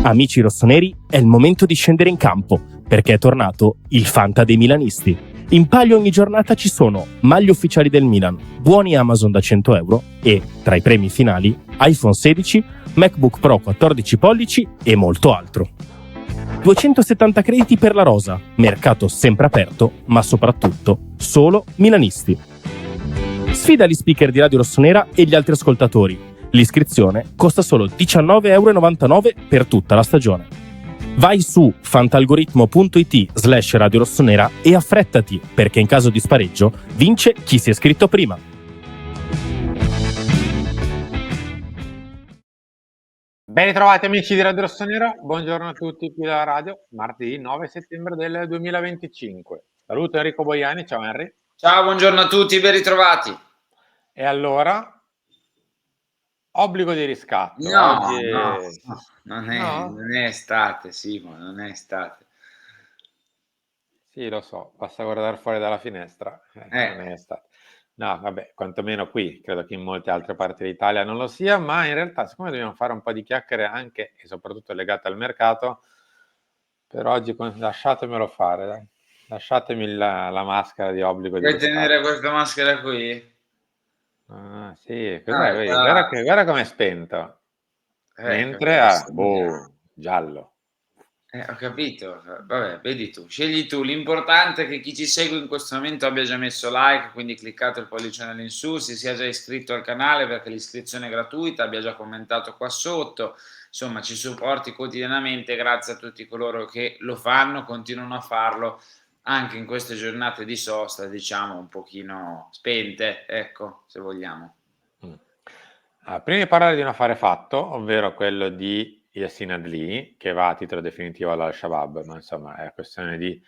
Amici rossoneri, è il momento di scendere in campo, perché è tornato il Fanta dei milanisti. In palio ogni giornata ci sono maglie ufficiali del Milan, buoni Amazon da 100 euro e, tra i premi finali, iPhone 16, MacBook Pro 14 pollici e molto altro. 270 crediti per la rosa, mercato sempre aperto, ma soprattutto solo milanisti. Sfida gli speaker di Radio Rossonera e gli altri ascoltatori. L'iscrizione costa solo 19,99 € per tutta la stagione. Vai su fantalgoritmo.it/Radio Rossonera e affrettati, perché in caso di spareggio vince chi si è iscritto prima. Ben ritrovati amici di Radio Rossonera, buongiorno a tutti qui dalla radio, martedì 9 settembre del 2025. Saluto Enrico Boiani, ciao Henry. Ciao, buongiorno a tutti, ben ritrovati. E allora, obbligo di riscatto. No, Oggi... non No? è estate, Simo, non è estate. Sì, lo so, basta guardare fuori dalla finestra, non è estate. No, vabbè, quantomeno qui, credo che in molte altre parti d'Italia non lo sia, ma in realtà siccome dobbiamo fare un po' di chiacchiere anche e soprattutto legate al mercato, per oggi lasciatemelo fare, dai. Lasciatemi la maschera di obbligo di Vuoi riscatto. tenere questa maschera qui? Ah, sì, cos'è? Vedi? Sarà... Guarda com'è spento. Mentre giallo. Ho capito, vabbè, vedi tu, scegli tu, l'importante è che chi ci segue in questo momento abbia già messo like, quindi cliccate il pollicione all'insù, si sia già iscritto al canale perché l'iscrizione è gratuita, abbia già commentato qua sotto, insomma ci supporti quotidianamente, grazie a tutti coloro che lo fanno, continuano a farlo anche in queste giornate di sosta, diciamo un pochino spente, ecco, se vogliamo. Prima di parlare di un affare fatto, ovvero quello di Yassin Adli, che va a titolo definitivo all'Al-Shabaab, ma insomma è questione di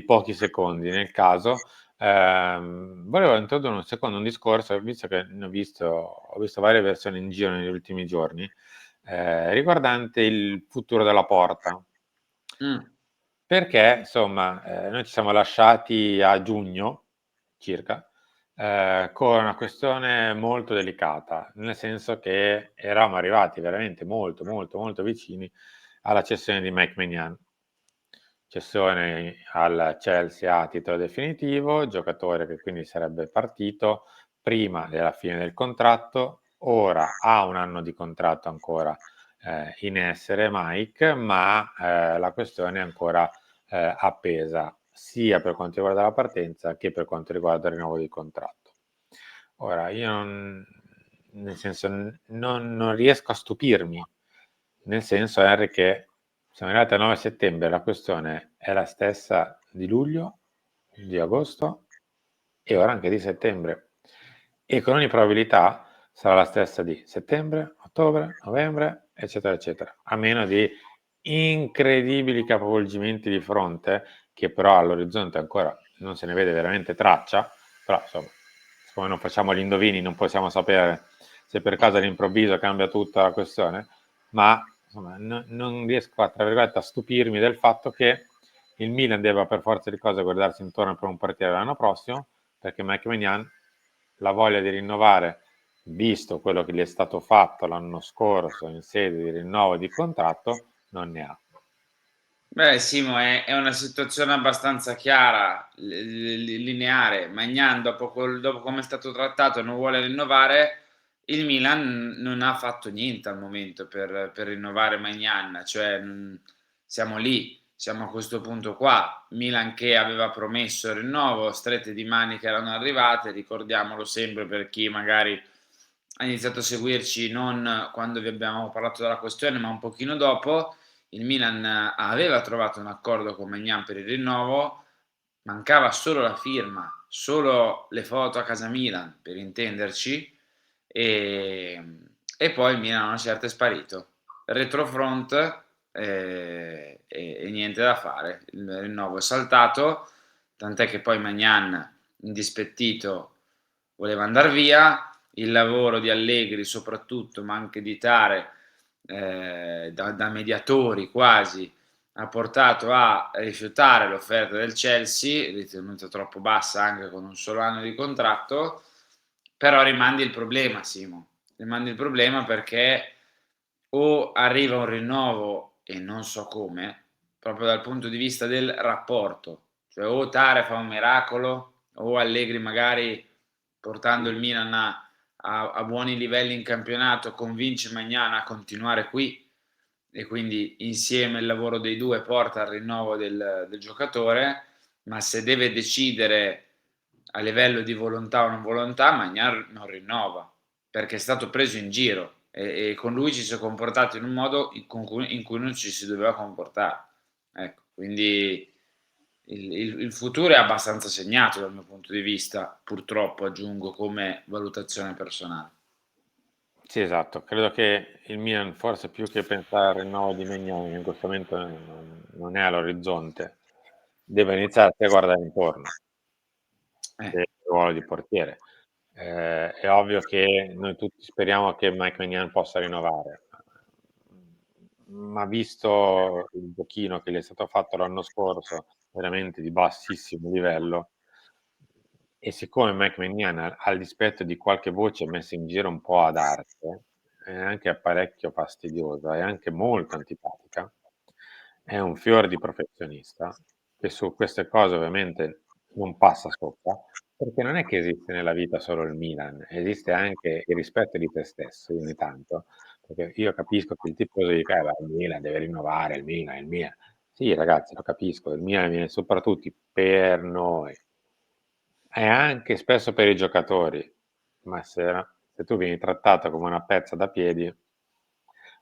pochi secondi nel caso. Volevo introdurre un discorso, visto che ho visto varie versioni in giro negli ultimi giorni, riguardante il futuro della Porta. Perché, insomma, noi ci siamo lasciati a giugno, circa, con una questione molto delicata, nel senso che eravamo arrivati veramente molto, molto, molto vicini alla cessione di Mike Maignan. Cessione al Chelsea a titolo definitivo, giocatore che quindi sarebbe partito prima della fine del contratto, ora ha un anno di contratto ancora in essere Mike, ma la questione è ancora appesa sia per quanto riguarda la partenza che per quanto riguarda il rinnovo di contratto. Ora, io non riesco a stupirmi, nel senso, Henry, che siamo arrivati al 9 settembre, la questione è la stessa di luglio, di agosto e ora anche di settembre. E con ogni probabilità sarà la stessa di settembre, ottobre, novembre, eccetera, eccetera. A meno di incredibili capovolgimenti di fronte, che però all'orizzonte ancora non se ne vede veramente traccia, però insomma, siccome non facciamo gli indovini non possiamo sapere se per caso all'improvviso cambia tutta la questione, ma insomma, non riesco tra virgolette a stupirmi del fatto che il Milan debba per forza di cose guardarsi intorno per un portiere l'anno prossimo, perché Mike Maignan la voglia di rinnovare, visto quello che gli è stato fatto l'anno scorso in sede di rinnovo di contratto, non ne ha. Beh, Simo, è una situazione abbastanza chiara, lineare. Maignan, dopo come è stato trattato, non vuole rinnovare. Il Milan non ha fatto niente al momento per rinnovare Maignan, cioè siamo lì, siamo a questo punto qua. Milan che aveva promesso il rinnovo, strette di maniche erano arrivate, ricordiamolo sempre per chi magari ha iniziato a seguirci non quando vi abbiamo parlato della questione, ma un pochino dopo. Il Milan aveva trovato un accordo con Maignan per il rinnovo, mancava solo la firma, solo le foto a casa Milan, per intenderci, e poi il Milan a una certa è sparito. Retrofront e niente da fare, il rinnovo è saltato, tant'è che poi Maignan, indispettito, voleva andare via, il lavoro di Allegri soprattutto, ma anche di Tare, da mediatori quasi, ha portato a rifiutare l'offerta del Chelsea, ritenuta troppo bassa anche con un solo anno di contratto, però rimandi il problema, Simo, rimandi il problema perché o arriva un rinnovo e non so come, proprio dal punto di vista del rapporto, cioè o Tare fa un miracolo o Allegri magari portando il Milan a buoni livelli in campionato convince Magnana a continuare qui e quindi insieme il lavoro dei due porta al rinnovo del giocatore, ma se deve decidere a livello di volontà o non volontà, Magnana non rinnova perché è stato preso in giro e con lui ci si è comportato in un modo in cui non ci si doveva comportare. Ecco, quindi il futuro è abbastanza segnato dal mio punto di vista, purtroppo aggiungo come valutazione personale. Sì, esatto. Credo che il Milan, forse più che pensare al rinnovo di Maignan, che in questo momento non è all'orizzonte, deve iniziarsi a guardare intorno Eh, del ruolo di portiere. È ovvio che noi tutti speriamo che Mike Maignan possa rinnovare, ma visto il pochino che gli è stato fatto l'anno scorso, veramente di bassissimo livello, e siccome Mike Maignan, al dispetto di qualche voce messa in giro un po' ad arte, è anche parecchio fastidiosa e anche molto antipatica, è un fior di professionista che su queste cose ovviamente non passa sopra, perché non è che esiste nella vita solo il Milan, esiste anche il rispetto di te stesso ogni tanto, perché io capisco che il tifoso dica: beh, il Milan deve rinnovare, il Milan, il Milan". Sì ragazzi, lo capisco, il Milan viene soprattutto per noi e anche spesso per i giocatori, ma se tu vieni trattato come una pezza da piedi,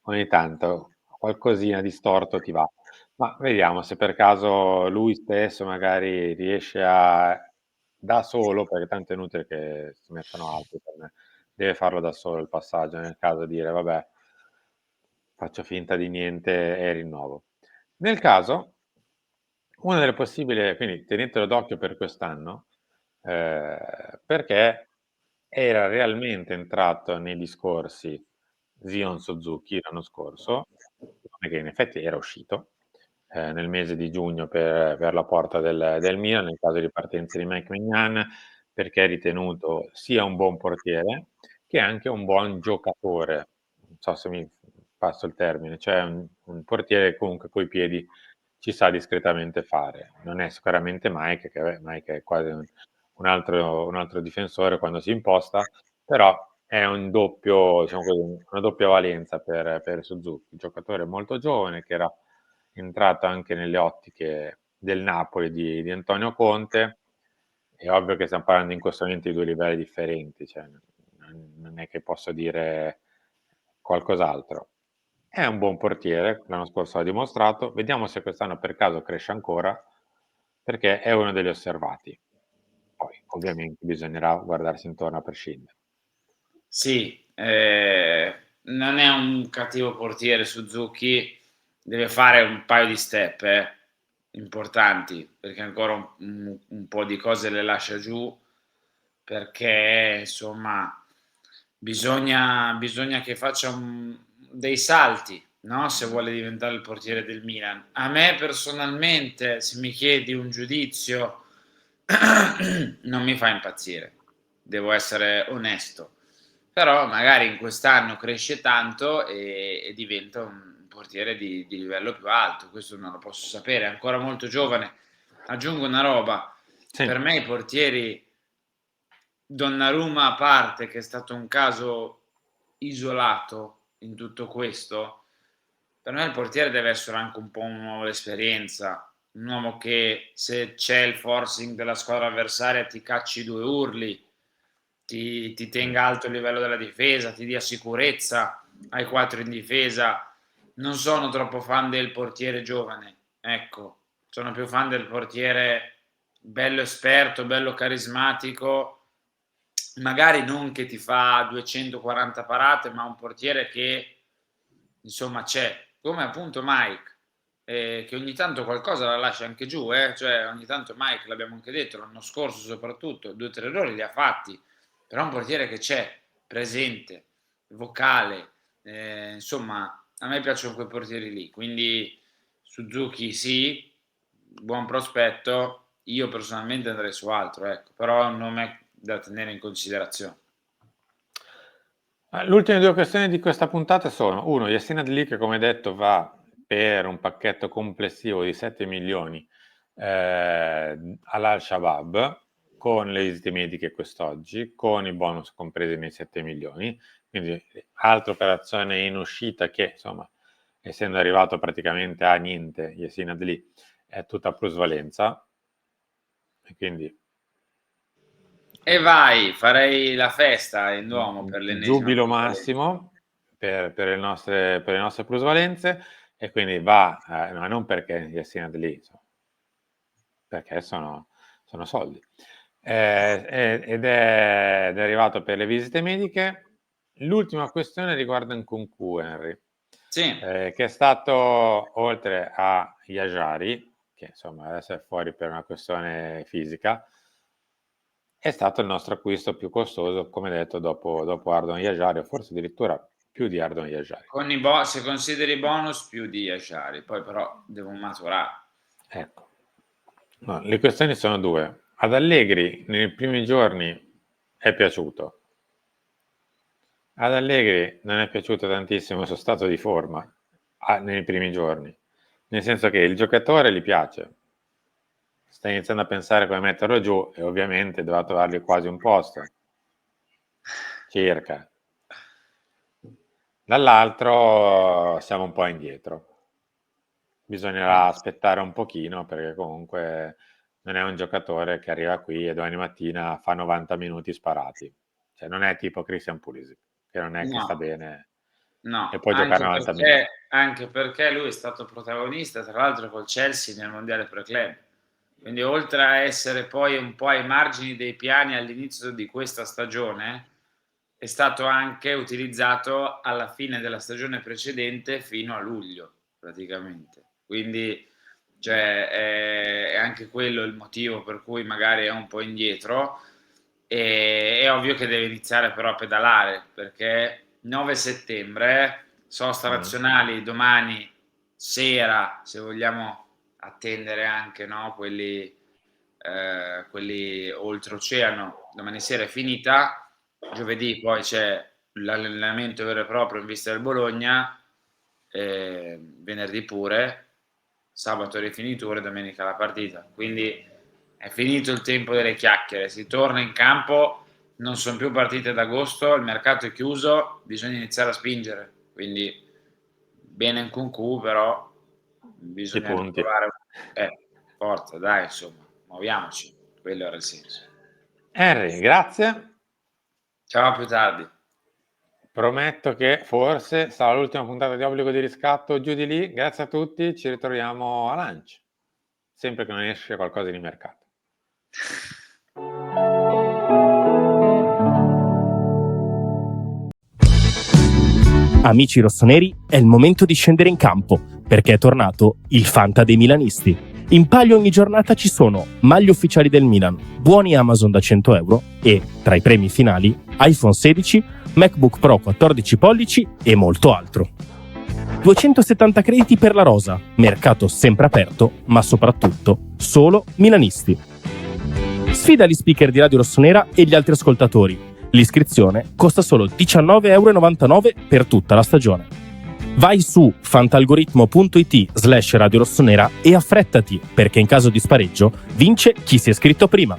ogni tanto qualcosina di storto ti va. Ma vediamo se per caso lui stesso magari riesce a da solo, perché tanto è inutile che si mettano altri per me, deve farlo da solo il passaggio, nel caso dire: "Vabbè, faccio finta di niente e rinnovo". Nel caso, una delle possibili, quindi tenetelo d'occhio per quest'anno, perché era realmente entrato nei discorsi Zion Suzuki l'anno scorso, che in effetti era uscito, nel mese di giugno per la porta del Milan, nel caso di partenza di Mike Maignan, perché è ritenuto sia un buon portiere che anche un buon giocatore. Non so se mi passo il termine, cioè un portiere che comunque coi piedi ci sa discretamente fare. Non è sicuramente Mike, che vabbè, Mike è quasi un altro difensore quando si imposta, però è un doppio, diciamo così, una doppia valenza per Suzuki, giocatore molto giovane che era entrato anche nelle ottiche del Napoli di Antonio Conte. È ovvio che stiamo parlando in questo momento di due livelli differenti, cioè non è che posso dire qualcos'altro. È un buon portiere, l'anno scorso l'ha dimostrato, vediamo se quest'anno per caso cresce ancora, perché è uno degli osservati. Poi ovviamente bisognerà guardarsi intorno a prescindere. sì, non è un cattivo portiere Suzuki, deve fare un paio di step importanti, perché ancora un po' di cose le lascia giù, perché insomma bisogna che faccia dei salti, no? Se vuole diventare il portiere del Milan. A me personalmente, se mi chiedi un giudizio, non mi fa impazzire, devo essere onesto. Però magari in quest'anno cresce tanto e diventa un portiere di livello più alto, questo non lo posso sapere, è ancora molto giovane. Aggiungo una roba, Sì, per me i portieri Donnarumma a parte, che è stato un caso isolato in tutto questo, per me il portiere deve essere anche un po' un uomo d'esperienza, un uomo che se c'è il forcing della squadra avversaria ti cacci due urli, ti tenga alto il livello della difesa, ti dia sicurezza ai quattro in difesa. Non sono troppo fan del portiere giovane, ecco, sono più fan del portiere bello esperto, bello carismatico, magari non che ti fa 240 parate, ma un portiere che insomma c'è, come appunto Mike, che ogni tanto qualcosa la lascia anche giù, cioè ogni tanto Mike, l'abbiamo anche detto l'anno scorso soprattutto, 2 o 3 errori li ha fatti, però è un portiere che c'è, presente, vocale, insomma a me piacciono quei portieri lì, quindi Suzuki sì, buon prospetto, io personalmente andrei su altro, ecco, però è un nome da tenere in considerazione. Le ultime due questioni di questa puntata sono: uno, Yassin Adli, che come detto va per un pacchetto complessivo di 7 milioni all'Al-Shabaab, con le visite mediche quest'oggi, con i bonus compresi nei 7 milioni, quindi altra operazione in uscita che, insomma, essendo arrivato praticamente a niente Yassin Adli, è tutta plusvalenza, e quindi E vai, farei la festa in Duomo per l'ennesima giubilo plusvalenza. massimo per le nostre plusvalenze, e quindi va, no, non perché Yassin Adli, perché sono soldi, ed è arrivato per le visite mediche. L'ultima questione riguarda Nkunku, Henry, Sì, che è stato, oltre a Yajari, che insomma adesso è fuori per una questione fisica, è stato il nostro acquisto più costoso, come detto, dopo Ardon Yajari, o forse addirittura più di Ardon Yajari. con se consideri bonus più di Yashari, poi però devo maturare. Ecco. No, le questioni sono due. Ad Allegri nei primi giorni è piaciuto. Ad Allegri non è piaciuto tantissimo il suo stato di forma nei primi giorni, nel senso che il giocatore gli piace, sta iniziando a pensare come metterlo giù e ovviamente doveva trovargli quasi un posto, circa. Dall'altro siamo un po' indietro. Bisognerà aspettare un pochino, perché comunque non è un giocatore che arriva qui e domani mattina fa 90 minuti sparati. Cioè non è tipo Christian Pulisic, che non è che sta bene e può giocare 90 minuti. Anche perché lui è stato protagonista, tra l'altro, col Chelsea nel Mondiale Pro Club. Quindi oltre a essere poi un po' ai margini dei piani all'inizio di questa stagione, è stato anche utilizzato alla fine della stagione precedente fino a luglio, praticamente. Quindi è anche quello il motivo per cui magari è un po' indietro. E è ovvio che deve iniziare però a pedalare, perché 9 settembre, sosta nazionali domani sera, se vogliamo attendere anche, no, quelli oltreoceano, domani sera è finita, giovedì poi c'è l'allenamento vero e proprio in vista del Bologna, venerdì pure, sabato rifiniture, domenica la partita, quindi è finito il tempo delle chiacchiere, si torna in campo, non sono più partite d'agosto, il mercato è chiuso, bisogna iniziare a spingere, quindi bene in Nkunku, però bisogna trovare forza, dai, insomma, muoviamoci, quello era il senso. Henry, grazie. Ciao, a più tardi. Prometto che forse sarà l'ultima puntata di Obbligo di Riscatto giù di lì. Grazie a tutti, ci ritroviamo a lunch, sempre che non esce qualcosa di mercato. Amici rossoneri, è il momento di scendere in campo, perché è tornato il Fanta dei milanisti. In palio ogni giornata ci sono maglie ufficiali del Milan, buoni Amazon da 100 euro e, tra i premi finali, iPhone 16, MacBook Pro 14 pollici e molto altro. 270 crediti per la rosa, mercato sempre aperto, ma soprattutto solo milanisti. Sfida gli speaker di Radio Rossonera e gli altri ascoltatori. L'iscrizione costa solo 19,99 € per tutta la stagione. Vai su fantalgoritmo.it/Radio Rossonera e affrettati, perché in caso di spareggio vince chi si è iscritto prima.